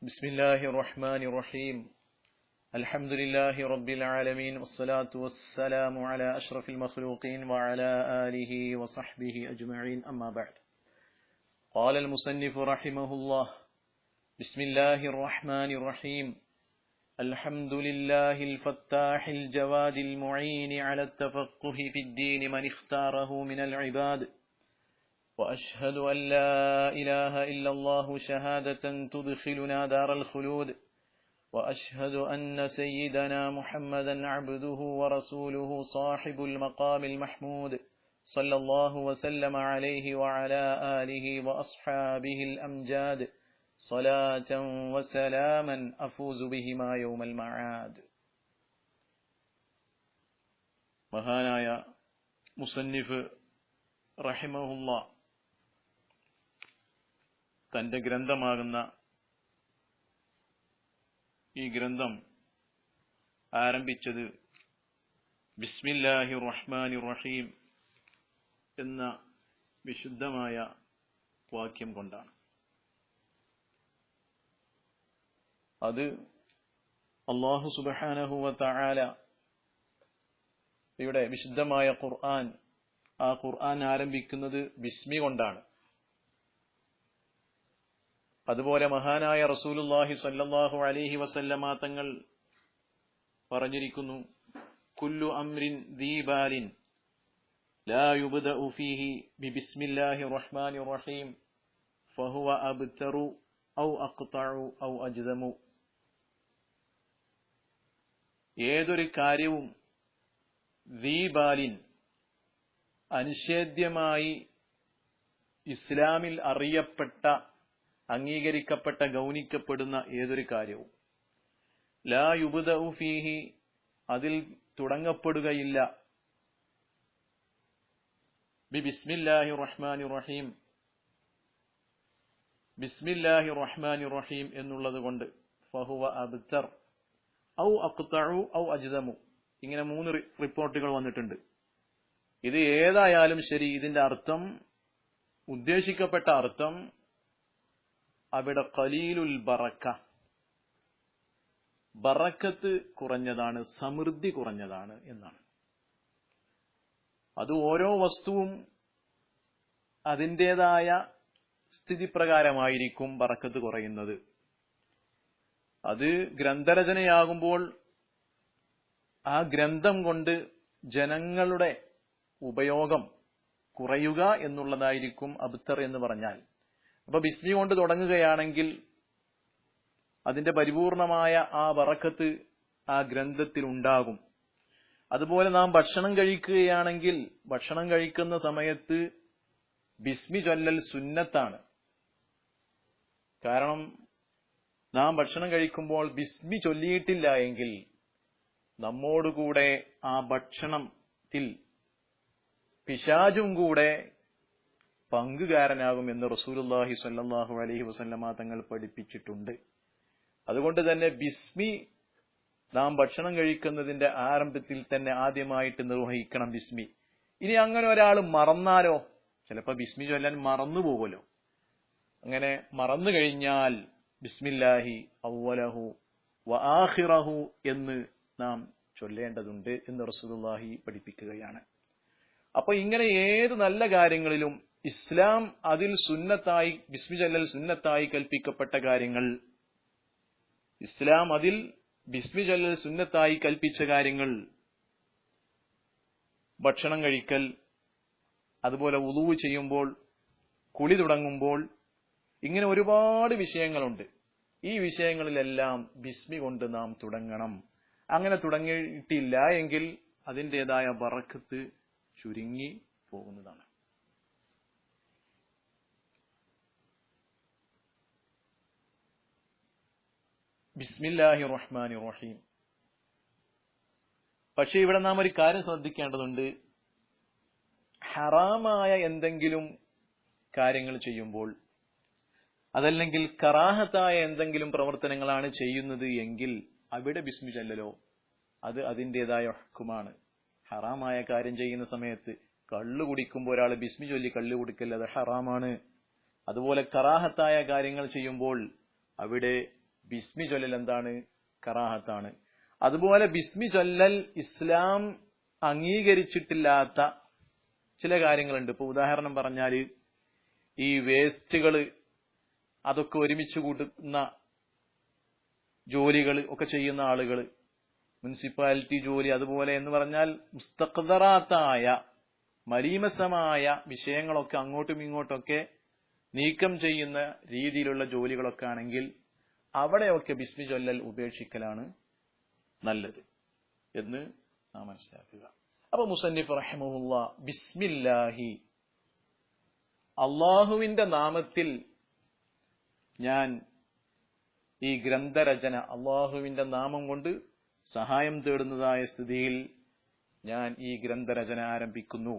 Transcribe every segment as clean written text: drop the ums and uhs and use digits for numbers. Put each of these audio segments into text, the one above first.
بسم الله الرحمن الرحيم الحمد لله رب العالمين والصلاة والسلام على أشرف المخلوقين وعلى آله وصحبه أجمعين أما بعد قال المصنف رحمه الله بسم الله الرحمن الرحيم الحمد لله الفتاح الجواد المعين على التفقه في الدين من اختاره من العباد وأشهد أن لا إله إلا الله شهادة تدخلنا دار الخلود وأشهد أن سيدنا محمدا عبده ورسوله صاحب المقام المحمود صلى الله وسلم عليه وعلى آله وأصحابه الأمجاد صلاة وسلاما أفوز بهما يوم المعاد. മഹാനായ മുസന്നിഫ് റഹിമഹുല്ലാ തന്റെ ഗ്രന്ഥമാകുന്ന ഈ ഗ്രന്ഥം ആരംഭിച്ചത് ബിസ്മില്ലാഹിർ റഹ്മാനിർ റഹീം എന്ന വിശുദ്ധമായ വാക്യം കൊണ്ടാണ്. അത് അല്ലാഹു സുബ്ഹാനഹു വ തആല ഇവിടെ വിശുദ്ധമായ ഖുർആൻ ആരംഭിക്കുന്നത് ബിസ്മി കൊണ്ടാണ്. അതുപോലെ മഹാനായ റസൂലുള്ളാഹി സ്വല്ലല്ലാഹു അലൈഹി വസല്ലമ തങ്ങൾ പറഞ്ഞിരിക്കുന്നു, കുല്ലു അംരിൻ ദീബാലിൻ ലാ യുബ്ദഉ ഫീഹി ബിസ്മില്ലാഹിർ റഹ്മാനിർ റഹീം ഫഹുവ അബ്തറു ഔ അഖ്തഉ ഔ അജ്ദമു. ഏതൊരു കാര്യവും ദീബാലിൻ അനിഷേധ്യമായി ഇസ്ലാമിൽ അറിയപ്പെട്ട, അംഗീകരിക്കപ്പെട്ട, ഗൗനിക്കപ്പെടുന്ന ഏതൊരു കാര്യവും ലാ യുബ്ദഉ ഫീഹി അതിൽ തുടങ്ങപ്പെടുകയില്ല ബിസ്മില്ലാഹിർ റഹ്മാനിർ റഹീം ബിസ്മില്ലാഹിർ റഹ്മാനിർ റഹീം എന്നുള്ളത് കൊണ്ട് ഫഹുവ അബ്തർ ഔ അഖ്തഉ ഔ അജ്ദമു. ഇങ്ങനെ 3 റിപ്പോർട്ടുകൾ വന്നിട്ടുണ്ട്. ഇത് ഏതായാലും ശരി, ഇതിന്റെ അർത്ഥം, ഉദ്ദേശിക്കപ്പെട്ട അർത്ഥം അവിടെ ഖലീലുൽ ബറക്ക, ബറക്കത്ത് കുറഞ്ഞതാണ്, സമൃദ്ധി കുറഞ്ഞതാണ് എന്നാണ്. അത് ഓരോ വസ്തുവും അതിൻ്റെതായ സ്ഥിതിപ്രകാരമായിരിക്കും ബറക്കത്ത് കുറയുന്നത്. അത് ഗ്രന്ഥരചനയാകുമ്പോൾ ആ ഗ്രന്ഥം കൊണ്ട് ജനങ്ങളുടെ ഉപയോഗം കുറയുക എന്നുള്ളതായിരിക്കും അബ്തർ എന്ന് പറഞ്ഞാൽ. അപ്പൊ ബിസ്മി കൊണ്ട് തുടങ്ങുകയാണെങ്കിൽ അതിന്റെ പരിപൂർണമായ ആ ബറക്കത്ത് ആ ഗ്രന്ഥത്തിൽ ഉണ്ടാകും. അതുപോലെ നാം ഭക്ഷണം കഴിക്കുകയാണെങ്കിൽ ഭക്ഷണം കഴിക്കുന്ന സമയത്ത് ബിസ്മി ചൊല്ലൽ സുന്നത്താണ്. കാരണം നാം ഭക്ഷണം കഴിക്കുമ്പോൾ ബിസ്മി ചൊല്ലിയിട്ടില്ല എങ്കിൽ നമ്മോടുകൂടെ ആ ഭക്ഷണത്തിൽ പിശാചും കൂടെ പങ്കുകാരനാകും എന്ന് റസൂലുള്ളാഹി സ്വല്ലല്ലാഹു അലൈഹി വസല്ലമ തങ്ങൾ പഠിപ്പിച്ചിട്ടുണ്ട്. അതുകൊണ്ട് തന്നെ ബിസ്മി നാം ഭക്ഷണം കഴിക്കുന്നതിന്റെ ആരംഭത്തിൽ തന്നെ ആദ്യമായിട്ട് നിർവഹിക്കണം ബിസ്മി. ഇനി അങ്ങനെ ഒരാൾ മറന്നാലോ? ചിലപ്പോൾ ബിസ്മി ചൊല്ലാൻ മറന്നു പോകുമല്ലോ. അങ്ങനെ മറന്നു കഴിഞ്ഞാൽ ബിസ്മില്ലാഹി അവ്വലഹു വ ആഖിറഹു എന്ന് നാം ചൊല്ലേണ്ടതുണ്ട് എന്ന് റസൂലുള്ളാഹി പഠിപ്പിക്കുകയാണ്. അപ്പൊ ഇങ്ങനെ ഏത് നല്ല കാര്യങ്ങളിലും ഇസ്ലാം അതിൽ സുന്നത്തായി, ബിസ്മി ചൊല്ലൽ സുന്നത്തായി കൽപ്പിക്കപ്പെട്ട കാര്യങ്ങൾ, ഇസ്ലാം അതിൽ ബിസ്മി ചൊല്ലൽ സുന്നത്തായി കൽപ്പിച്ച കാര്യങ്ങൾ, ഭക്ഷണം കഴിക്കൽ, അതുപോലെ വുളൂ ചെയ്യുമ്പോൾ, കുളി തുടങ്ങുമ്പോൾ, ഇങ്ങനെ ഒരുപാട് വിഷയങ്ങളുണ്ട്. ഈ വിഷയങ്ങളിലെല്ലാം ബിസ്മി കൊണ്ട് നാം തുടങ്ങണം. അങ്ങനെ തുടങ്ങിയിട്ടില്ല എങ്കിൽ അതിൻ്റെതായ ബറക്കത്ത് ചുരുങ്ങി പോകുന്നതാണ്. ബിസ്മില്ലാഹിർ റഹ്മാനിർ റഹീം. പക്ഷെ ഇവിടെ നാം ഒരു കാര്യം ശ്രദ്ധിക്കേണ്ടതുണ്ട്. ഹറാമായ എന്തെങ്കിലും കാര്യങ്ങൾ ചെയ്യുമ്പോൾ, അതല്ലെങ്കിൽ കറാഹത്തായ എന്തെങ്കിലും പ്രവർത്തനങ്ങളാണ് ചെയ്യുന്നത് എങ്കിൽ അവിടെ ബിസ്മി ചൊല്ലലോ അത് അതിൻ്റെതായ ഹുക്കുമാണ്. ഹറാമായ കാര്യം ചെയ്യുന്ന സമയത്ത് കള്ളു കുടിക്കുമ്പോൾ ഒരാൾ ബിസ്മി ചൊല്ലി കള്ളു കുടിക്കൽ അത് ഹറാമാണ്. അതുപോലെ കറാഹത്തായ കാര്യങ്ങൾ ചെയ്യുമ്പോൾ അവിടെ ബിസ്മി ചൊല്ലൽ എന്താണ്? കറാഹത്താണ്. അതുപോലെ ബിസ്മി ചൊല്ലൽ ഇസ്ലാം അംഗീകരിച്ചിട്ടില്ലാത്ത ചില കാര്യങ്ങളുണ്ട്. ഇപ്പൊ ഉദാഹരണം പറഞ്ഞാല് ഈ വേസ്റ്റുകള് അതൊക്കെ ഒരുമിച്ച് കൂട്ടുന്ന ജോലികൾ ഒക്കെ ചെയ്യുന്ന ആളുകൾ, മുനിസിപ്പാലിറ്റി ജോലി, അതുപോലെ എന്ന് പറഞ്ഞാൽ മുസ്തഖ്ദറാത്തായ മലീമസമായ വിഷയങ്ങളൊക്കെ അങ്ങോട്ടും ഇങ്ങോട്ടൊക്കെ നീക്കം ചെയ്യുന്ന രീതിയിലുള്ള ജോലികളൊക്കെ ആണെങ്കിൽ അവിടെയൊക്കെ ബിസ്മി ചൊല്ലൽ ഉപേക്ഷിക്കലാണ് നല്ലത് എന്ന് നാം മനസ്സിലാക്കുക. അപ്പൊ മുസന്നിഫ് റഹിമഹുല്ലാ ബിസ്മില്ലാഹി, അള്ളാഹുവിന്റെ നാമത്തിൽ ഞാൻ ഈ ഗ്രന്ഥരചന, അള്ളാഹുവിന്റെ നാമം കൊണ്ട് സഹായം തേടുന്നതായ സ്ഥിതിയിൽ ഞാൻ ഈ ഗ്രന്ഥരചന ആരംഭിക്കുന്നു.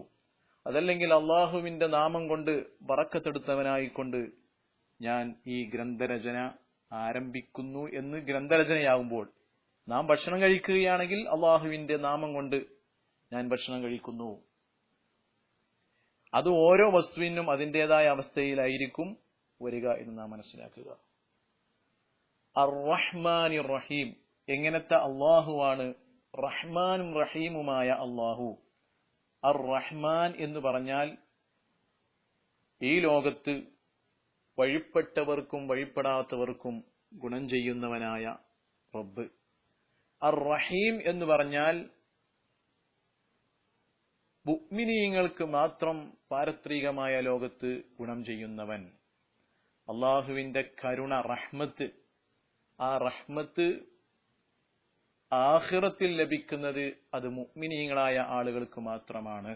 അതല്ലെങ്കിൽ അള്ളാഹുവിന്റെ നാമം കൊണ്ട് ബറക്കത്തെടുത്തവനായിക്കൊണ്ട് ഞാൻ ഈ ഗ്രന്ഥരചന ആരംഭിക്കുന്നു എന്ന് ഗ്രന്ഥരചനയാകുമ്പോൾ, നാം ഭക്ഷണം കഴിക്കുകയാണെങ്കിൽ അള്ളാഹുവിന്റെ നാമം കൊണ്ട് ഞാൻ ഭക്ഷണം കഴിക്കുന്നു. അത് ഓരോ വസ്തുവിനും അതിൻ്റെതായ അവസ്ഥയിലായിരിക്കും വരിക എന്ന് നാം മനസ്സിലാക്കുക. അർ-റഹ്മാൻ റഹീം, എങ്ങനത്തെ അള്ളാഹുവാണ്? റഹ്മാനും റഹീമുമായ അള്ളാഹു. അർ-റഹ്മാൻ എന്ന് പറഞ്ഞാൽ ഈ ലോകത്ത് വഴിപ്പെട്ടവർക്കും വഴിപ്പെടാത്തവർക്കും ഗുണം ചെയ്യുന്നവനായ റബ്ബ്. അർ-റഹീം എന്ന് പറഞ്ഞാൽ മുഅ്മിനീങ്ങൾക്ക് മാത്രം പാരത്രികമായ ലോകത്ത് ഗുണം ചെയ്യുന്നവൻ. അള്ളാഹുവിന്റെ കരുണ, റഹ്മത്ത്, ആ റഹ്മത്ത് ആഖിറത്തിൽ ലഭിക്കുന്നത് അത് മുഅ്മിനീങ്ങളായ ആളുകൾക്ക് മാത്രമാണ്.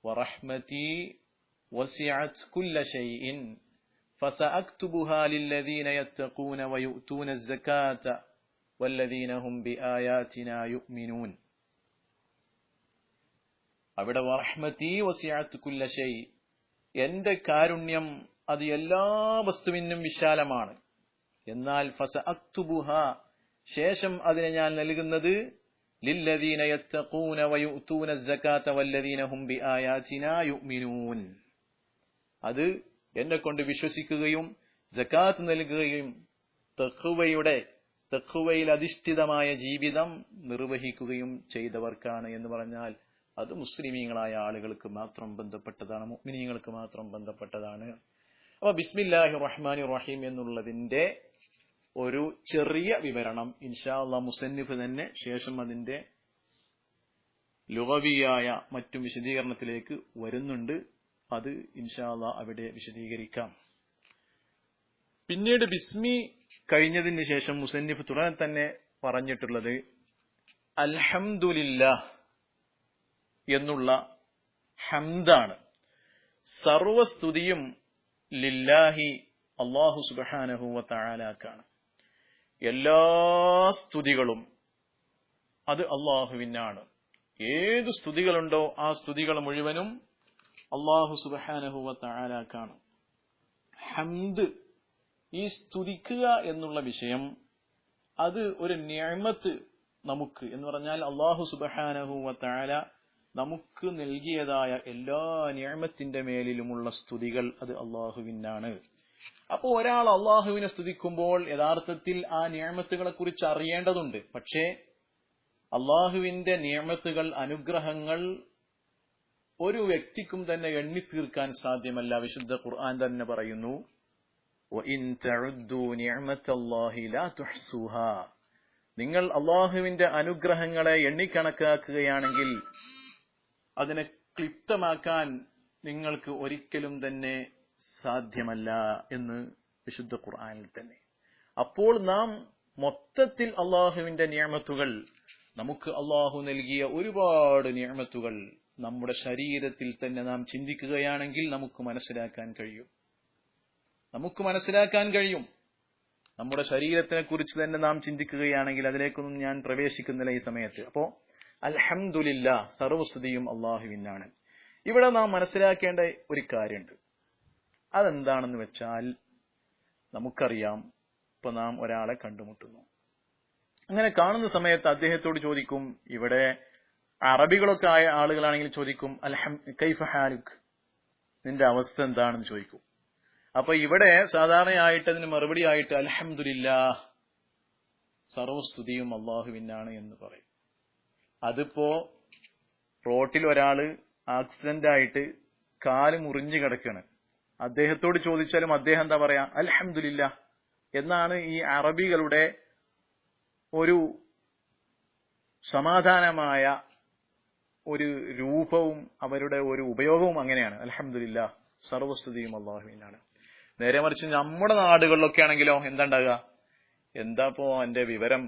വറഹ്മതി വസിഅത് കുല്ല ശൈഇൻ ഫസഅക്തുബുഹാ ലില്ലദീന യത്തഖൂന വയുഅ്തൂന അസ്സകാത വല്ലദീന ഹും ബിആയാതിനാ യുഅ്മിനൂൻ. അവിടെ വറഹ്മതി വസിഅത് കുല്ല ശൈ, എന്റെ കാരുണ്യം അത് എല്ലാ വസ്തുവിനും വിശാലമാണ്. എന്നാൽ ഫസഅക്തുബുഹാ, ശേഷം അതിനെ ഞാൻ നൽകുന്നത് ലില്ലദീന യത്തഖൂന വയുഅ്തൂന അസ്സകാത വല്ലദീന ഹും ബിആയാതിനാ യുഅ്മിനൂൻ. അത് എന്നെ കൊണ്ട് വിശ്വസിക്കുകയും സകാത്ത് നൽകുകയും തഖ്വയിൽ അധിഷ്ഠിതമായ ജീവിതം നിർവഹിക്കുകയും ചെയ്തവർക്കാണ് എന്ന് പറഞ്ഞാൽ അത് മുസ്ലിമീങ്ങളായ ആളുകൾക്ക് മാത്രം ബന്ധപ്പെട്ടതാണ്, മുഅ്മിനീങ്ങൾക്ക് മാത്രം ബന്ധപ്പെട്ടതാണ്. അപ്പൊ ബിസ്മില്ലാഹിർ റഹ്മാനിർ റഹീം എന്നുള്ളതിന്റെ ഒരു ചെറിയ വിവരണം ഇൻഷാ അല്ലാഹ് മുസന്നിഫ് തന്നെ ശേഷം അതിന്റെ ലുഗവിയായ മറ്റും വിശദീകരണത്തിലേക്ക് വരുന്നുണ്ട്. അത് ഇൻഷാ അല്ലാഹ് അവിടെ വിശദീകരിക്കാം. പിന്നീട് ബിസ്മി കഴിഞ്ഞതിന് ശേഷം മുസന്നിഫ് തുടരെ തന്നെ പറഞ്ഞിട്ടുള്ളത് അൽഹംദുലില്ലാഹ് എന്നുള്ള ഹംദാണ്. സർവസ്തുതിയും ലില്ലാഹി, അല്ലാഹു സുബ്ഹാനഹു വ തആലാക്കാണ്. എല്ലാ സ്തുതികളും അത് അള്ളാഹുവിനാണ്. ഏത് സ്തുതികളുണ്ടോ ആ സ്തുതികൾ മുഴുവനും അല്ലാഹു സുബ്ഹാനഹു വ തആലാക്കാണ്. ഹംദ്, ഈ സ്തുതിക്കുക എന്നുള്ള വിഷയം, അത് ഒരു നിഅമത്ത് നമുക്ക് എന്ന് പറഞ്ഞാൽ അല്ലാഹു സുബ്ഹാനഹു വ തആല നമുക്ക് നൽകിയതായ എല്ലാ നിഅമത്തിന്റെ മേലിലുമുള്ള സ്തുതികൾ അത് അള്ളാഹുവിനാണ്. അപ്പോൾ ഒരാൾ അള്ളാഹുവിനെ സ്തുതിക്കുമ്പോൾ യഥാർത്ഥത്തിൽ ആ നിഅമത്തുകളെ കുറിച്ച് അറിയേണ്ടതുണ്ട്. പക്ഷേ അള്ളാഹുവിന്റെ നിഅമത്തുകൾ, അനുഗ്രഹങ്ങൾ ഒരു വ്യക്തിക്കും തന്നെ എണ്ണിത്തീർക്കാൻ സാധ്യമല്ല. വിശുദ്ധ ഖുർആൻ തന്നെ പറയുന്നു, വഇൻ തഉദ്ദു നിഅമത്തല്ലാഹി ലാ തുഹ്സുഹാ, നിങ്ങൾ അള്ളാഹുവിന്റെ അനുഗ്രഹങ്ങളെ എണ്ണിക്കണക്കാക്കുകയാണെങ്കിൽ അതിനെ ക്ലിപ്തമാക്കാൻ നിങ്ങൾക്ക് ഒരിക്കലും തന്നെ സാധ്യമല്ല എന്ന് വിശുദ്ധ ഖുർആനിൽ തന്നെ. അപ്പോൾ നാം മൊത്തത്തിൽ അള്ളാഹുവിന്റെ നിഅമത്തുകൾ, നമുക്ക് അള്ളാഹു നൽകിയ ഒരുപാട് നിഅമത്തുകൾ നമ്മുടെ ശരീരത്തിൽ തന്നെ നാം ചിന്തിക്കുകയാണെങ്കിൽ നമുക്ക് മനസ്സിലാക്കാൻ കഴിയും. നമ്മുടെ ശരീരത്തിനെ കുറിച്ച് തന്നെ നാം ചിന്തിക്കുകയാണെങ്കിൽ, അതിലേക്കൊന്നും ഞാൻ പ്രവേശിക്കുന്നില്ല ഈ സമയത്ത്. അപ്പോ അൽഹംദുലില്ലാഹ്, സർവസ്തുതിയും അള്ളാഹുവിനാണ്. ഇവിടെ നാം മനസ്സിലാക്കേണ്ട ഒരു കാര്യമുണ്ട്. അതെന്താണെന്ന് വെച്ചാൽ, നമുക്കറിയാം, ഇപ്പൊ നാം ഒരാളെ കണ്ടുമുട്ടുന്നു. അങ്ങനെ കാണുന്ന സമയത്ത് അദ്ദേഹത്തോട് ചോദിക്കും, ഇവിടെ അറബികളൊക്കെ ആയ ആളുകളാണെങ്കിൽ ചോദിക്കും, കൈഫ ഹാലുക്, നിന്റെ അവസ്ഥ എന്താണെന്ന് ചോദിക്കും. അപ്പൊ ഇവിടെ സാധാരണയായിട്ട് അതിന് മറുപടി ആയിട്ട് അൽഹംദുലില്ലാഹ് സർവസ്തുതിയും അള്ളാഹുവിനാണ് എന്ന് പറയും. അതിപ്പോ റോട്ടിൽ ഒരാള് ആക്സിഡന്റ് ആയിട്ട് കാല് മുറിഞ്ഞു കിടക്കാണ്. അദ്ദേഹത്തോട് ചോദിച്ചാലും അദ്ദേഹം എന്താ പറയാ? അൽഹംദുലില്ലാ എന്നാണ് ഈ അറബികളുടെ ഒരു സമാധാനമായ ഒരു രൂപവും അവരുടെ ഒരു ഉപയോഗവും അങ്ങനെയാണ്. അൽഹംദുലില്ലാ, സർവസ്തുതിയും അള്ളാഹുവിനാണ്. നേരെ മറിച്ച് നമ്മുടെ നാടുകളിലൊക്കെ ആണെങ്കിലോ എന്താ ഉണ്ടാകുക? എന്താപ്പോ എന്റെ വിവരം,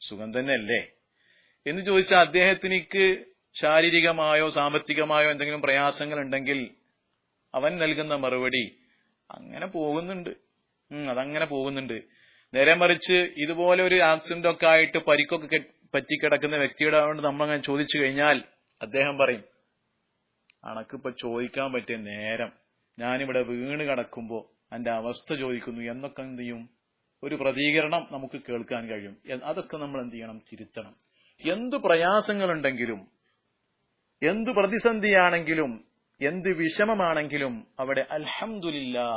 സുഖം തന്നെയല്ലേ എന്ന് ചോദിച്ചാൽ അദ്ദേഹത്തിനിക്ക് ശാരീരികമായോ സാമ്പത്തികമായോ എന്തെങ്കിലും പ്രയാസങ്ങൾ ഉണ്ടെങ്കിൽ അവൻ നൽകുന്ന മറുപടി അങ്ങനെ പോകുന്നുണ്ട്, അതങ്ങനെ പോകുന്നുണ്ട്. നേരെ മറിച്ച് ഇതുപോലെ ഒരു ആക്സിഡന്റ് ഒക്കെ ആയിട്ട് പരിക്കൊക്കെ പറ്റിക്കിടക്കുന്ന വ്യക്തിയുടെ കൊണ്ട് നമ്മളങ്ങനെ ചോദിച്ചു കഴിഞ്ഞാൽ അദ്ദേഹം പറയും, അണക്കിപ്പോ ചോദിക്കാൻ പറ്റിയ നേരം, ഞാനിവിടെ വീണ് കിടക്കുമ്പോ എന്റെ അവസ്ഥ ചോദിക്കുന്നു എന്നൊക്കെ എന്ത് ചെയ്യും, ഒരു പ്രതികരണം നമുക്ക് കേൾക്കാൻ കഴിയും. അതൊക്കെ നമ്മൾ എന്ത് ചെയ്യണം? തിരുത്തണം. എന്തു പ്രയാസങ്ങളുണ്ടെങ്കിലും, എന്തു പ്രതിസന്ധിയാണെങ്കിലും, എന്ത് വിഷമമാണെങ്കിലും അവിടെ അൽഹംദുലില്ലാ,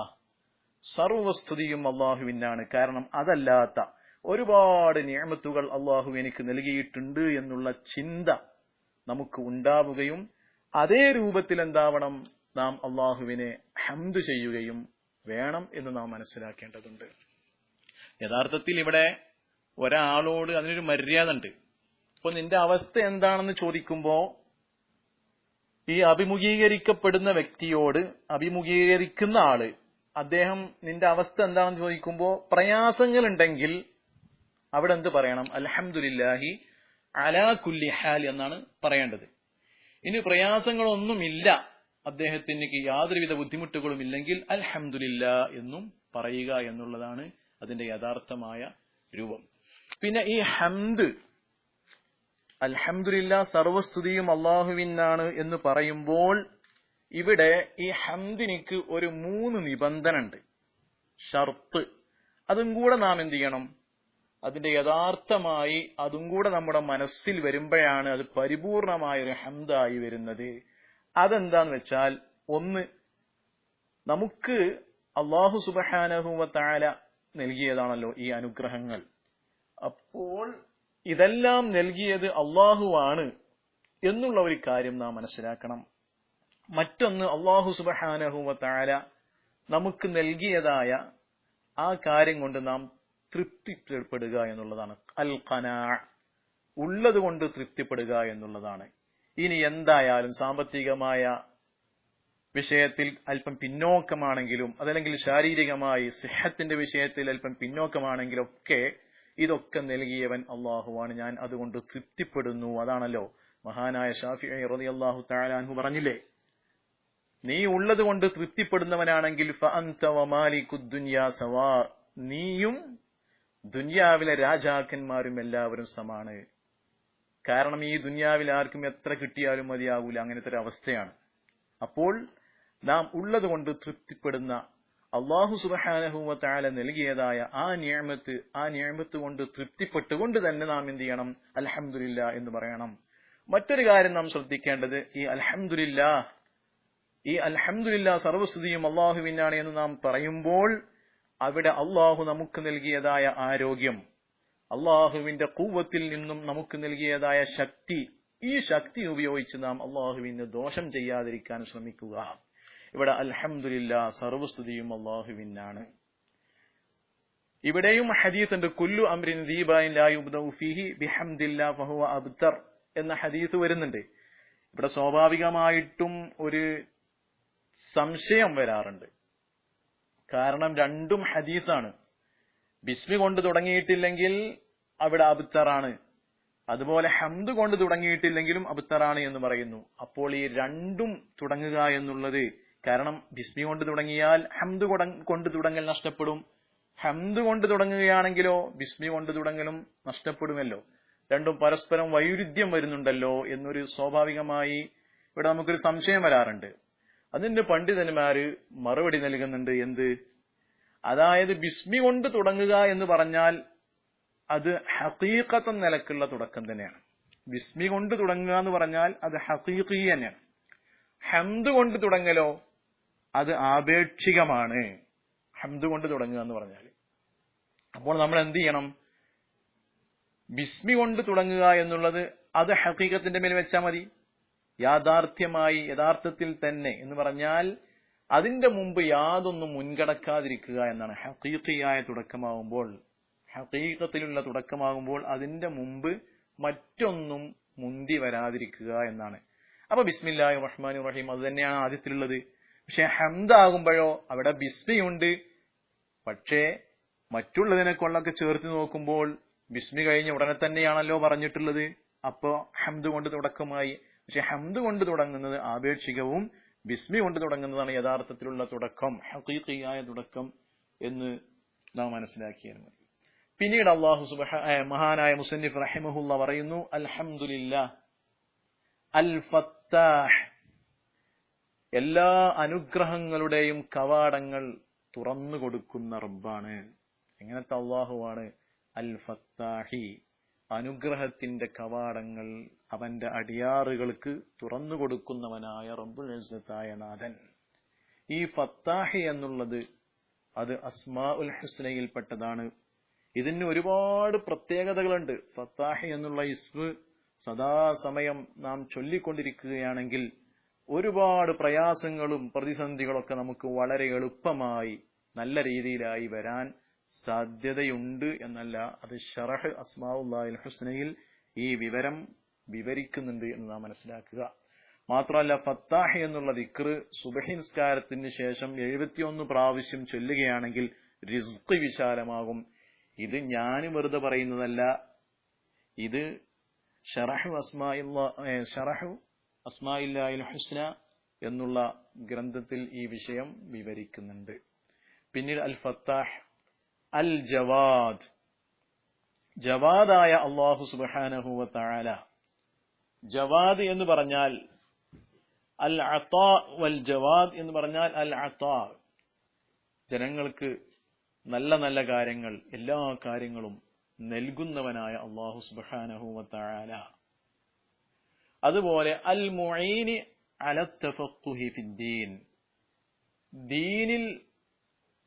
സർവസ്തുതിയും അള്ളാഹുവിനാണ്. കാരണം അതല്ലാത്ത ഒരുപാട് നിഅമത്തുകൾ അള്ളാഹു എനിക്ക് നൽകിയിട്ടുണ്ട് എന്നുള്ള ചിന്ത നമുക്ക് ഉണ്ടാവുകയും അതേ രൂപത്തിൽ എന്താവണം? നാം അള്ളാഹുവിനെ ഹംദ് ചെയ്യുകയും വേണം എന്ന് നാം മനസ്സിലാക്കേണ്ടതുണ്ട്. യഥാർത്ഥത്തിൽ ഇവിടെ ഒരാളോട് അതിനൊരു മര്യാദ ഉണ്ട്. ഇപ്പൊ നിന്റെ അവസ്ഥ എന്താണെന്ന് ചോദിക്കുമ്പോ ഈ അഭിമുഖീകരിക്കപ്പെടുന്ന വ്യക്തിയോട്, അഭിമുഖീകരിക്കുന്ന ആള്, അദ്ദേഹം നിന്റെ അവസ്ഥ എന്താണെന്ന് ചോദിക്കുമ്പോ പ്രയാസങ്ങൾ ഉണ്ടെങ്കിൽ അവിടെ എന്ത് പറയണം? അൽഹംദുലില്ലാഹി അലാ കുല്ലി ഹാൽ എന്നാണ് പറയേണ്ടത്. ഇനി പ്രയാസങ്ങളൊന്നുമില്ല, അദ്ദേഹത്തിന് യാതൊരുവിധ ബുദ്ധിമുട്ടുകളും ഇല്ലെങ്കിൽ അൽഹംദുലില്ലാ എന്നും പറയുക എന്നുള്ളതാണ് അതിന്റെ യഥാർത്ഥമായ രൂപം. പിന്നെ ഈ ഹംദ്, അൽഹംദുലില്ലാ സർവസ്തുതിയും അള്ളാഹുവിനാണ് എന്ന് പറയുമ്പോൾ ഇവിടെ ഈ ഹംദിനിക്ക് ഒരു 3 നിബന്ധന ഉണ്ട്, ഷർത്ത്. അതും കൂടെ നാം എന്ത് ചെയ്യണം? അതിന്റെ യഥാർത്ഥമായി അതും കൂടെ നമ്മുടെ മനസ്സിൽ വരുമ്പോഴാണ് അത് പരിപൂർണമായൊരു ഹംദായി വരുന്നത്. അതെന്താന്ന് വെച്ചാൽ, ഒന്ന്, നമുക്ക് അല്ലാഹു സുബ്ഹാനഹു വ തആല നൽകിയതാണല്ലോ ഈ അനുഗ്രഹങ്ങൾ. അപ്പോൾ ഇതെല്ലാം നൽകിയത് അള്ളാഹുവാണ് എന്നുള്ള ഒരു കാര്യം നാം മനസ്സിലാക്കണം. മറ്റൊന്ന്, അല്ലാഹു സുബ്ഹാനഹു വ തആല നമുക്ക് നൽകിയതായ ആ കാര്യം കൊണ്ട് നാം തൃപ്തിപ്പെടുക എന്നുള്ളതാണ്. അൽ ഖനാഅ, ഉള്ളത് കൊണ്ട് തൃപ്തിപ്പെടുക എന്നുള്ളതാണ്. ഇനി എന്തായാലും സാമ്പത്തികമായ വിഷയത്തിൽ അല്പം പിന്നോക്കമാണെങ്കിലും, അതല്ലെങ്കിൽ ശാരീരികമായി സിഹത്തിന്റെ വിഷയത്തിൽ അല്പം പിന്നോക്കമാണെങ്കിലും ഒക്കെ ഇതൊക്കെ നൽകിയവൻ അള്ളാഹുവാണ്, ഞാൻ അതുകൊണ്ട് തൃപ്തിപ്പെടുന്നു. അതാണല്ലോ മഹാനായ ശാഫിഈ റളിയല്ലാഹു തആല അൻഹു പറഞ്ഞില്ലേ, നീ ഉള്ളത് കൊണ്ട് തൃപ്തിപ്പെടുന്നവനാണെങ്കിൽ ഫഅൻത വമാലികുദ് ദുനിയാ സവാ, നീയും ദുനിയാവിലെ രാജാക്കന്മാരും എല്ലാവരും സമാണ്. കാരണം ഈ ദുനിയാവിൽ ആർക്കും എത്ര കിട്ടിയാലും മതിയാവൂല, അങ്ങനത്തെ ഒരു അവസ്ഥയാണ്. അപ്പോൾ നാം ഉള്ളത് കൊണ്ട് തൃപ്തിപ്പെടുന്ന, അല്ലാഹു സുബ്ഹാനഹു വ തആല നൽകിയതായ ആ നിഅമത്ത് കൊണ്ട് തൃപ്തിപ്പെട്ടുകൊണ്ട് തന്നെ നാം എന്ത് ചെയ്യണം? അൽഹംദുലില്ലാ എന്ന് പറയണം. മറ്റൊരു കാര്യം നാം ശ്രദ്ധിക്കേണ്ടത്, ഈ അൽഹംദുലില്ലാ സർവസ്തുതിയും അള്ളാഹുവിനാണ് എന്ന് നാം പറയുമ്പോൾ അവിടെ അള്ളാഹു നമുക്ക് നൽകിയതായ ആരോഗ്യം, അള്ളാഹുവിന്റെ ഖുവ്വത്തിൽ നിന്നും നമുക്ക് നൽകിയതായ ശക്തി, ഈ ശക്തി ഉപയോഗിച്ച് നാം അള്ളാഹുവിന് ദോഷം ചെയ്യാതിരിക്കാൻ ശ്രമിക്കുക. ഇവിടെ അൽഹംദുലില്ലാ സർവസ്തുതിയും അള്ളാഹുവിനാണ്. ഇവിടെയും ഹദീസ് ഉണ്ട്, കുല്ലു അംരിൻ ദീബായിൻ ലാ യുബ്ദഉ ഫീഹി ബിഹംദില്ലാ ഫഹുവ അബ്തർ എന്ന ഹദീസ് വരുന്നുണ്ട്. ഇവിടെ സ്വാഭാവികമായിട്ടും ഒരു സംശയം വരാറുണ്ട്. കാരണം രണ്ടും ഹദീസാണ്. ബിസ്മി കൊണ്ട് തുടങ്ങിയിട്ടില്ലെങ്കിൽ അവിടെ അബ്തറാണ്, അതുപോലെ ഹംദ് കൊണ്ട് തുടങ്ങിയിട്ടില്ലെങ്കിലും അബ്തറാണ് എന്ന് പറയുന്നു. അപ്പോൾ ഈ രണ്ടും തുടങ്ങുക എന്നുള്ളത്, കാരണം ബിസ്മി കൊണ്ട് തുടങ്ങിയാൽ ഹംദ് കൊണ്ട് തുടങ്ങൽ നഷ്ടപ്പെടും, ഹംദ് കൊണ്ട് തുടങ്ങുകയാണെങ്കിലോ ബിസ്മി കൊണ്ട് തുടങ്ങലും നഷ്ടപ്പെടുമല്ലോ. രണ്ടും പരസ്പരം വൈരുദ്ധ്യം വരുന്നുണ്ടല്ലോ എന്നൊരു സ്വാഭാവികമായി ഇവിടെ നമുക്കൊരു സംശയം വരാറുണ്ട്. അതിന്റെ പണ്ഡിതന്മാര് മറുപടി നൽകുന്നുണ്ട്. എന്ത്? അതായത് ബിസ്മി കൊണ്ട് തുടങ്ങുക എന്ന് പറഞ്ഞാൽ അത് ഹഖീഖത്തൻ നിലക്കുള്ള തുടക്കം തന്നെയാണ്. ബിസ്മി കൊണ്ട് തുടങ്ങുക എന്ന് പറഞ്ഞാൽ അത് ഹഖീഖി തന്നെയാണ്. ഹംദ് കൊണ്ട് തുടങ്ങലോ അത് ആപേക്ഷികമാണ്, ഹംദ് കൊണ്ട് തുടങ്ങുക എന്ന് പറഞ്ഞാൽ. അപ്പോൾ നമ്മൾ എന്ത് ചെയ്യണം? ബിസ്മി കൊണ്ട് തുടങ്ങുക എന്നുള്ളത് അത് ഹഖീഖത്തിന്റെ മേൽ വെച്ചാൽ മതി. യഥാർത്ഥത്തിൽ തന്നെ എന്ന് പറഞ്ഞാൽ അതിന്റെ മുമ്പ് യാതൊന്നും മുൻകടക്കാതിരിക്കുക എന്നാണ്. ഹഖീഖിയായ തുടക്കമാകുമ്പോൾ, ഹഖീഖത്തിലുള്ള തുടക്കമാകുമ്പോൾ അതിന്റെ മുമ്പ് മറ്റൊന്നും മുന്തി വരാതിരിക്കുക എന്നാണ്. അപ്പൊ ബിസ്മില്ലാഹിർ റഹ്മാനിർ റഹീം അത് തന്നെയാണ് ആദ്യത്തിലുള്ളത്. പക്ഷെ ഹംദാകുമ്പോഴോ അവിടെ ബിസ്മിയുണ്ട്. പക്ഷേ മറ്റുള്ളതിനെ കൊള്ളൊക്കെ ചേർത്ത് നോക്കുമ്പോൾ ബിസ്മി കഴിഞ്ഞ ഉടനെ തന്നെയാണല്ലോ പറഞ്ഞിട്ടുള്ളത്. അപ്പോ ഹംദ് കൊണ്ട് തുടക്കമായി. പക്ഷെ ഹംദ് കൊണ്ട് തുടങ്ങുന്നത് ആപേക്ഷികവും ബിസ്മി കൊണ്ട് തുടങ്ങുന്നതാണ് യഥാർത്ഥത്തിലുള്ള തുടക്കം, ഹഖീഖിയായ തുടക്കം എന്ന് നാം മനസ്സിലാക്കിയാൽ മതി. പിന്നീട് മഹാനായ മുസന്നിഫ് റഹിമഹുല്ലാ പറയുന്നു, അൽഹംദുലില്ലാഹ് അൽ ഫത്താഹ്, എല്ലാ അനുഗ്രഹങ്ങളുടെയും കവാടങ്ങൾ തുറന്നു കൊടുക്കുന്ന റബ്ബാണ്. എങ്ങനത്തെ അള്ളാഹുവാണ്? അൽ ഫത്താഹി, അനുഗ്രഹത്തിന്റെ കവാടങ്ങൾ അവന്റെ അടിയാറുകൾക്ക് തുറന്നു കൊടുക്കുന്നവനായ റബ്ബുൽ ഇസ്സത്തായ നാഥൻ. ഈ ഫത്താഹി എന്നുള്ളത് അത് അസ്മാഉൽ ഹുസ്നയിൽപ്പെട്ടതാണ്. ഇതിന് ഒരുപാട് പ്രത്യേകതകളുണ്ട്. ഫത്താഹി എന്നുള്ള ഇസ്മ് സദാസമയം നാം ചൊല്ലിക്കൊണ്ടിരിക്കുകയാണെങ്കിൽ ഒരുപാട് പ്രയാസങ്ങളും പ്രതിസന്ധികളൊക്കെ നമുക്ക് വളരെ എളുപ്പമായി നല്ല രീതിയിലായി വരാൻ സാധ്യതയുണ്ട് എന്നല്ല, അത് ശറഹ് അസ്മാഉല്ലാഹിൽ ഹുസ്നയിൽ ഈ വിവരം വിവരിക്കുന്നുണ്ട് എന്ന് നാം മനസ്സിലാക്കുക. മാത്രമല്ല ഫത്താഹ് എന്നുള്ള ദിക്ർ സുബ്ഹി നിസ്കാരത്തിന് ശേഷം 71 പ്രാവശ്യം ചൊല്ലുകയാണെങ്കിൽ റിസ്ക് വിശാലമാകും. ഇത് ഞാൻ വെറുതെ പറയുന്നതല്ല, ഇത് ശറഹ് അസ്മാഇല്ലാഹിൽ ഹുസ്ന എന്നുള്ള ഗ്രന്ഥത്തിൽ ഈ വിഷയം വിവരിക്കുന്നുണ്ട്. പിന്നീട് അൽ ഫത്താഹ് അൽ ജവാദ്, ജവാദായ അല്ലാഹു സുബ്ഹാനഹു വ തആല. ജവാദ് എന്ന് പറഞ്ഞാൽ അൽ അതാ വൽ ജവാദ് എന്ന് പറഞ്ഞാൽ അൽ അതാ, ജനങ്ങൾക്ക് നല്ല നല്ല കാര്യങ്ങൾ, എല്ലാ കാര്യങ്ങളും നൽകുന്നവനായ അല്ലാഹു സുബ്ഹാനഹു വ തആല. അതുപോലെ അൽ മുഈനി അല തഫഖുഹി ഫിദ്ദീൻ, ദീനിൽ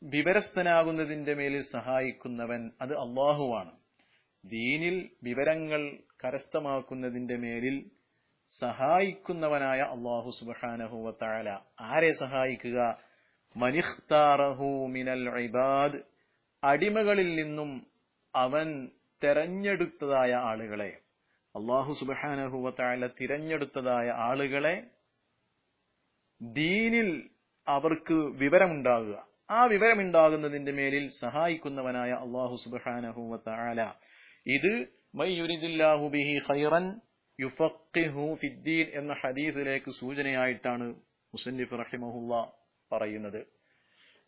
വിവരസ്ഥനാകുന്നതിന്റെ മേലിൽ സഹായിക്കുന്നവൻ അത് അല്ലാഹുവാണ്. ദീനിൽ വിവരങ്ങൾ കരസ്ഥമാക്കുന്നതിന്റെ മേലിൽ സഹായിക്കുന്നവനായ അല്ലാഹു സുബ്ഹാനഹു വ തആല. ആരെ സഹായിക്കുക? മനിഖ്താറഹു മിനൽ ഇബാദ്, അടിമകളിൽ നിന്നും അവൻ തെരഞ്ഞെടുത്തതായ ആളുകളെ, അല്ലാഹു സുബ്ഹാനഹു വ തആല തിരഞ്ഞെടുത്തതായ ആളുകളെ ദീനിൽ അവർക്ക് വിവരമുണ്ടാകുക, ആ വിവരമുണ്ടാകുന്നതിന്റെ മേലിൽ സഹായിക്കുന്നവനായ അല്ലാഹു സുബ്ഹാനഹു വ തആല. ഇത് മയ്യുരിദില്ലാഹു ബിഹി ഖൈറൻ യുഫഖിഹു ഫിദ്ദീൻ എന്ന ഹദീസിലേക്ക് സൂചനയായിട്ടാണ് മുസന്നിഫ് റഹിമഹുല്ലാ പറയുന്നത്.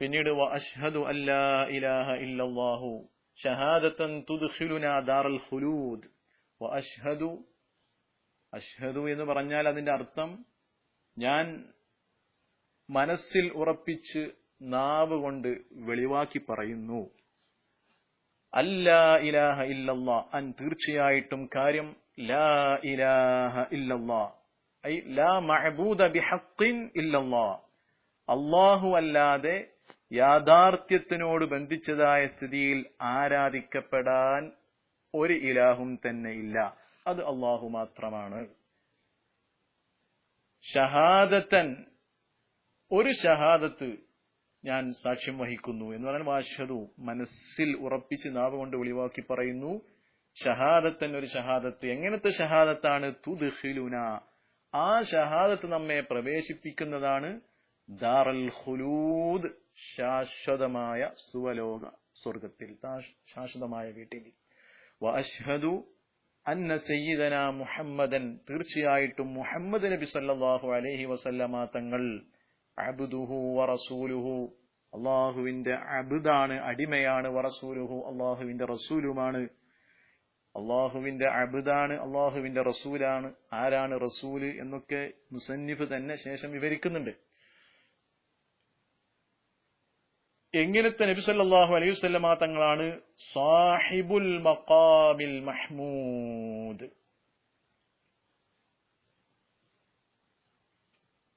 പിന്നീട് വ അശ്ഹദു അല്ലാ ഇലാഹ ഇല്ലല്ലാഹു ഷഹാദതൻ തുദ്ഖിലുനാ ദാറൽ ഖുലൂദ്. വ അശ്ഹദു, അശ്ഹദു എന്ന് പറഞ്ഞാൽ അതിന്റെ അർത്ഥം ഞാൻ മനസ്സിൽ ഉറപ്പിച്ച് നാവ് കൊണ്ട് വെളിവാക്കി പറയുന്നു. അല്ലാ ഇലാഹ ഇല്ലല്ലാ, തീർച്ചയായിട്ടും കാര്യം ലാ ഇലാഹ ഇല്ലല്ലാ, ഐ ലാ മഅബൂദ ബിഹഖ്ഖിൻ ഇല്ലല്ലാ, അല്ലാഹു അല്ലാതെ യാഥാർത്ഥ്യത്തിനോട് ബന്ധിച്ചതായ സ്ഥിതിയിൽ ആരാധിക്കപ്പെടാൻ ഒരു ഇലാഹും തന്നെ ഇല്ല, അത് അല്ലാഹു മാത്രമാണ്. ഷഹാദത്തൻ, ഒരു ഷഹാദത്ത് ഞാൻ സാക്ഷ്യം വഹിക്കുന്നു എന്ന് പറഞ്ഞാൽ വാശ്ഹദു, മനസ്സിൽ ഉറപ്പിച്ച് നാവ് കൊണ്ട് വെളിവാക്കി പറയുന്നു. ഷഹാദത്തൻ, ഒരു ഷഹാദത്ത്. എങ്ങനത്തെ ഷഹാദത്താണ്? തുദ്ഖിലുന, ആ ഷഹാദത്ത് നമ്മെ പ്രവേശിപ്പിക്കുന്നതാണ് ദാറൽ ഖുലൂദ്, ശാശ്വതമായ സുവലോക സ്വർഗത്തിൽ, ശാശ്വതമായ വീട്ടിൽ. വ അശ്ഹദു അന്ന സയ്യിദന മുഹമ്മദൻ, തീർച്ചയായിട്ടും മുഹമ്മദ് നബി സല്ലല്ലാഹു അലൈഹി വസല്ലമ തങ്ങൾ അബ്ദുഹു വ റസൂലുഹു, അല്ലാഹുവിന്റെ അബ്ദാണ്, അടിമയാണ്. വ റസൂലുഹു, അല്ലാഹുവിന്റെ റസൂലുമാണ്. അല്ലാഹുവിന്റെ അബ്ദാണ്, അല്ലാഹുവിന്റെ റസൂലാണ്. ആരാണ് റസൂല് എന്നൊക്കെ മുസന്നിഫ് തന്നെ ശേഷം വിവരിക്കുന്നുണ്ട്. എങ്ങനത്തെ നബി സല്ലല്ലാഹു അലൈഹി വസല്ലമ തങ്ങളാണ്? സാഹിബുൽ മഖാമിൽ മഹ്മൂദ്.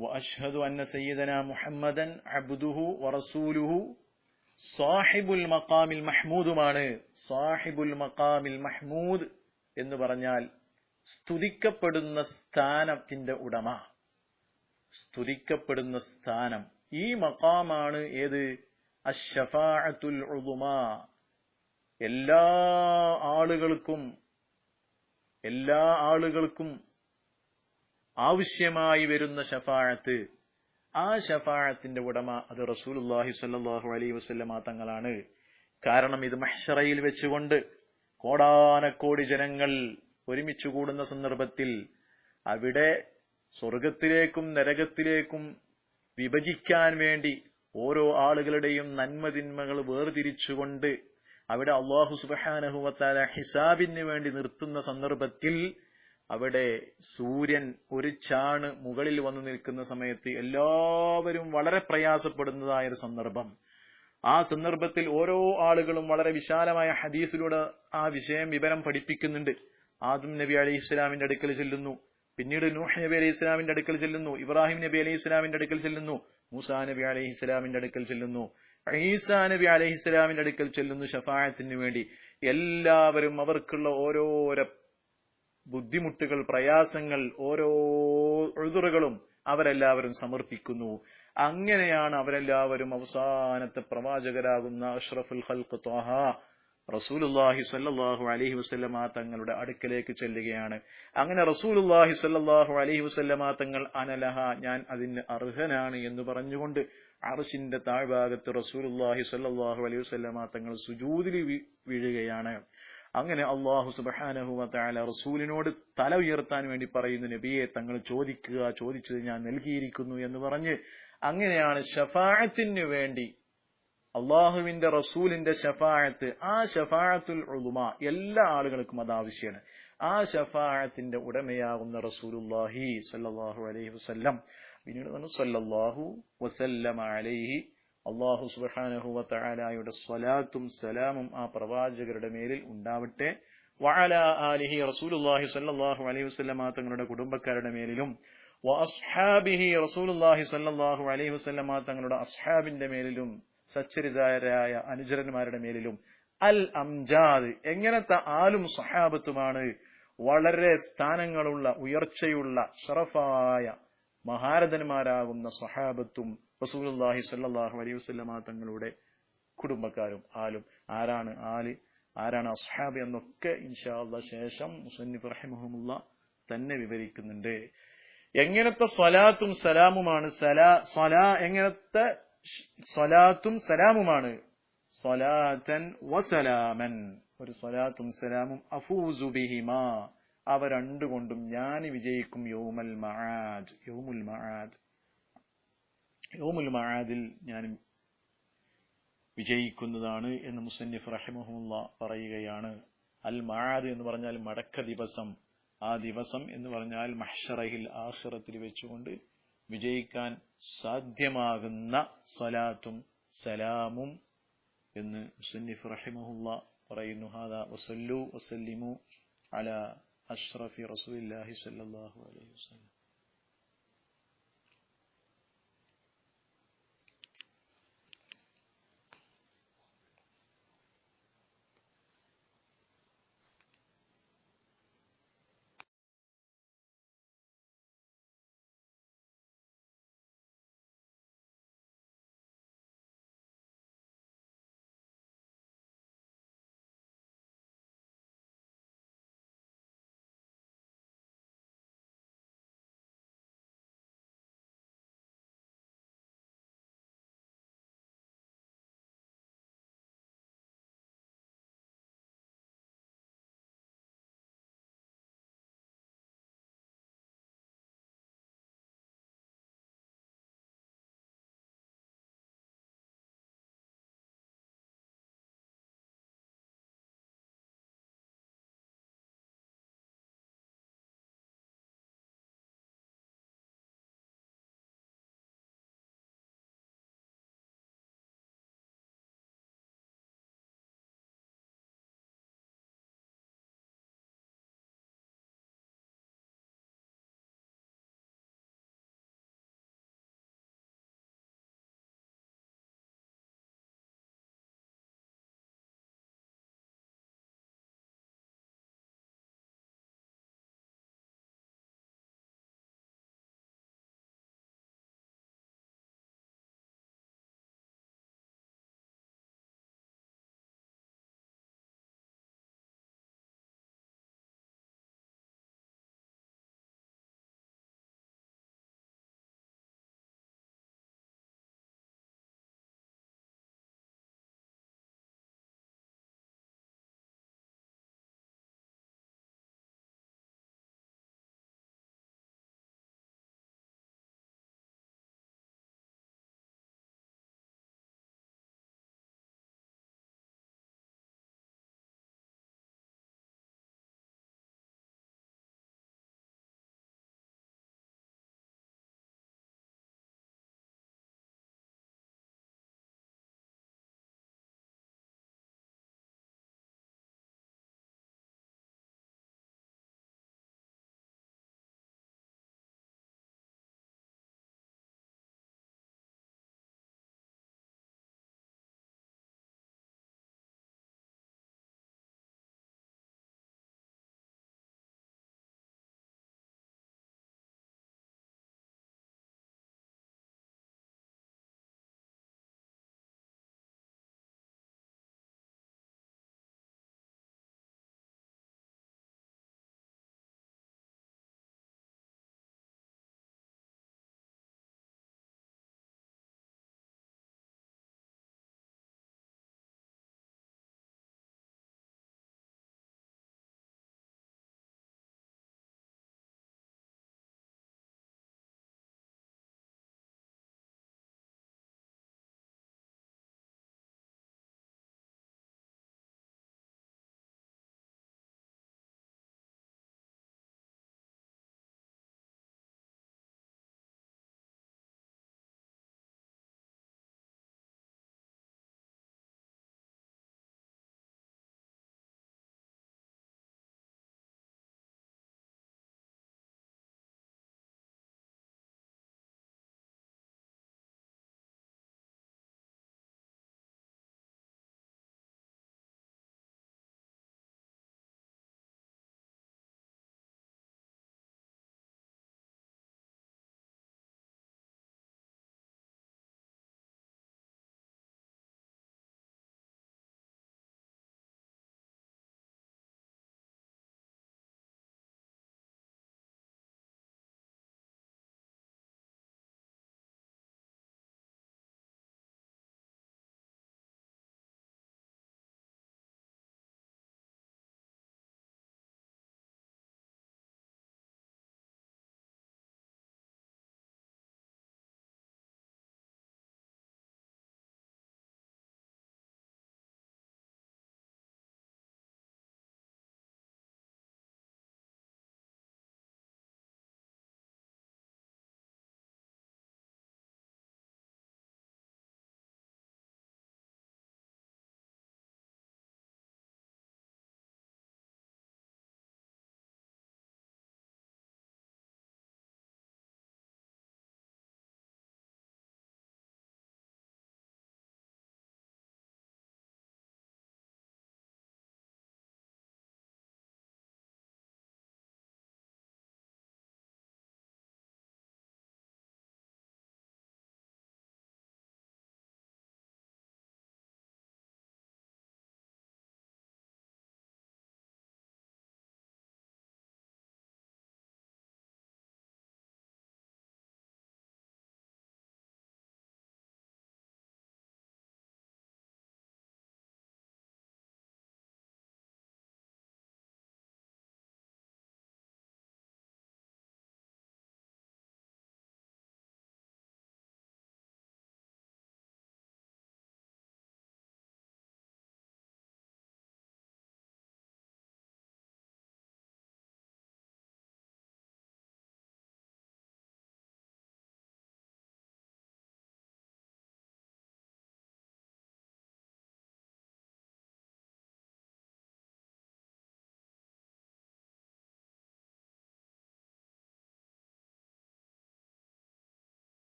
وأشهد أن سيدنا محمدا عبده ورسوله صاحب المقام المحمود. മാണ് സാഹിബുൽ മഖാമിൽ മഹ്മൂദ്, എന്ന് പറഞ്ഞാൽ സ്തുതിക്കപ്പെടുന്ന സ്ഥാനത്തിന്റെ ഉടമ, സ്തുതിക്കപ്പെടുന്ന സ്ഥാനം. ഈ മഖാമാണ് ഏത്? അശ്ശഫാഅത്തുൽ ഉളുമാ. എല്ലാ ആളുകൾക്കും ആവശ്യമായി വരുന്ന ശഫാഅത്ത്. ആ ശഫാഅത്തിന്റെ ഉടമ അത് റസൂലുള്ളാഹി സ്വല്ലല്ലാഹു അലൈഹി വസല്ലമ തങ്ങളാണ്. കാരണം ഇത് മഹ്ശറയിൽ വെച്ചുകൊണ്ട് കോടാനക്കോടി ജനങ്ങൾ ഒരുമിച്ച് കൂടുന്ന സന്ദർഭത്തിൽ അവിടെ സ്വർഗത്തിലേക്കും നരകത്തിലേക്കും വിഭജിക്കാൻ വേണ്ടി ഓരോ ആളുകളുടെയും നന്മതിന്മകൾ വേർതിരിച്ചുകൊണ്ട് അവിടെ അല്ലാഹു സുബ്ഹാനഹു വ തആല ഹിസാബിന് വേണ്ടി നിർത്തുന്ന സന്ദർഭത്തിൽ അവിടെ സൂര്യൻ ഒരു ചാണ് മുകളിൽ വന്നു നിൽക്കുന്ന സമയത്ത് എല്ലാവരും വളരെ പ്രയാസപ്പെടുന്നതായ ഒരു സന്ദർഭം. ആ സന്ദർഭത്തിൽ ഓരോ ആളുകളും വളരെ വിശാലമായ ഹദീസിലൂടെ ആ വിവരം പഠിപ്പിക്കുന്നുണ്ട്. ആദം നബി അലൈഹി ഇസ്ലാമിന്റെ അടുക്കൽ ചെല്ലുന്നു, പിന്നീട് നൂഹ് നബി അലൈഹി ഇസ്ലാമിന്റെ അടുക്കൽ ചെല്ലുന്നു, ഇബ്രാഹിം നബി അലൈഹി ഇസ്ലാമിന്റെ അടുക്കൽ ചെല്ലുന്നു, മൂസാ നബി അലൈഹി ഇസ്ലാമിന്റെ അടുക്കൽ ചെല്ലുന്നു, ഈസാ നബി അലൈഹി ഇസ്ലാമിന്റെ അടുക്കൽ ചെല്ലുന്നു ശഫാഅത്തിന് വേണ്ടി. എല്ലാവരും അവർക്കുള്ള ഓരോരോ ബുദ്ധിമുട്ടുകൾ, പ്രയാസങ്ങൾ, ഓരോ ഉദ്റുകളും അവരെല്ലാവരും സമർപ്പിക്കുന്നു. അങ്ങനെയാണ് അവരെല്ലാവരും അവസാനത്തെ പ്രവാചകരാകുന്ന അഷ്റഫുൽ ഖൽഖ് ത്വാഹ റസൂലുള്ളാഹി സ്വല്ലല്ലാഹു അലൈഹി വസല്ലമ തങ്ങളുടെ അടുക്കലേക്ക് ചെല്ലുകയാണ്. അങ്ങനെ റസൂലുള്ളാഹി സ്വല്ലല്ലാഹു അലൈഹി വസല്ലമ തങ്ങൾ അനലഹ, ഞാൻ അതിന് അർഹനാണ് എന്ന് പറഞ്ഞുകൊണ്ട് അർശിന്റെ താഴ്ഭാഗത്ത് റസൂലുള്ളാഹി സ്വല്ലല്ലാഹു അലൈഹി വസല്ലമ തങ്ങൾ സുജൂദിൽ വീഴുകയാണ്. അങ്ങനെ അല്ലാഹു സുബ്ഹാനഹു വ തആല റസൂലിനോട് തല ഉയർത്താൻ വേണ്ടി പറയുന്നു, നബിയെ തങ്ങൾ ചോദിക്കുക, ചോദിച്ചത് ഞാൻ നൽകിയിരിക്കുന്നു എന്ന് പറഞ്ഞ് അങ്ങനെയാണ് ശഫാഅത്തിന് വേണ്ടി അള്ളാഹുവിന്റെ റസൂലിന്റെ ശഫാഅത്ത്, ആ ശഫാഅത്തുൽ ഉളുമ എല്ലാ ആളുകൾക്കും അത് ആവശ്യമാണ്. ആ ശഫാഅത്തിന്റെ ഉടമയാകുന്ന റസൂലുള്ളാഹി സ്വല്ലല്ലാഹു അലൈഹി വസല്ലം പിന്നീട് സ്വല്ലല്ലാഹു വസല്ലമ അലൈഹി, അള്ളാഹു സുബ്ഹാനഹു വ തആലയുടെ സ്വലാത്തും സലാമും ആ പ്രവാചകരുടെ മേലിൽ ഉണ്ടാവട്ടെ. വഅലാ ആലിഹി, റസൂലുള്ളാഹി സ്വല്ലല്ലാഹു അലൈഹി വസല്ലമ തങ്ങളുടെ കുടുംബക്കാരുടെ മേലിലും വഅസ്ഹാബിഹി, റസൂലുള്ളാഹി സ്വല്ലല്ലാഹു അലൈഹി വസല്ലമ തങ്ങളുടെ അസ്ഹാബിന്റെ മേലിലും സച്ചരിതരായ അനുചരന്മാരുടെ മേലിലും. അൽ അംജാദ്, എങ്ങനത്തെ ആലും സഹാബത്തുമാണ്? വളരെ സ്ഥാനങ്ങളുള്ള, ഉയർച്ചയുള്ള, ഷറഫായ മഹാരഥന്മാരാകുന്ന സഹാബത്തും റസൂലുള്ളാഹി സ്വല്ലല്ലാഹു അലൈഹി വസല്ലമ തങ്ങളുടെ കുടുംബക്കാരും. ആലും ആരാണ് ആല്, ആരാണ് അസ്ഹാബ് എന്നൊക്കെ ഇൻഷാ അല്ലാഹ് ശേഷം മുസന്നിഫ് റഹിമഹുല്ലാഹ് തന്നെ വിവരിക്കുന്നുണ്ട്. എങ്ങനത്തെ സ്വലാത്തും സലാമുമാണ്? എങ്ങനത്തെ സ്വലാത്തും സലാമുമാണ്? സ്വലാത്തൻ വസലാമൻ, ഒരു സ്വലാത്തും സലാമും. അഫൂസു ബിഹിമാ, അവ രണ്ടുകൊണ്ടും ഞാൻ വിജയിക്കും. യൗമുൽ മആദ്, യൗമുൽ മആദിൽ ഞാൻ വിജയിക്കുന്നതാണ് എന്ന് മുസന്നിഫ് റഹിമഹുല്ലാഹ് പറയുകയാണ്. അൽ മആദ് എന്ന് പറഞ്ഞാൽ മടക്ക ദിവസം. ആ ദിവസം എന്ന് പറഞ്ഞാൽ മഹ്ശറയിൽ ആഖിറത്തിൽ വെച്ചുകൊണ്ട് വിജയിക്കാൻ സാധ്യമാകുന്ന സ്വലാത്തും സലാമും എന്ന് മുസന്നിഫ് റഹിമഹുല്ലാഹ് പറയുന്നു. ഹാദാ വസല്ലു വസല്ലിമു അലാ അഷ്റഫി റസൂലില്ലാഹി സ്വല്ലല്ലാഹു അലൈഹി വസല്ലം.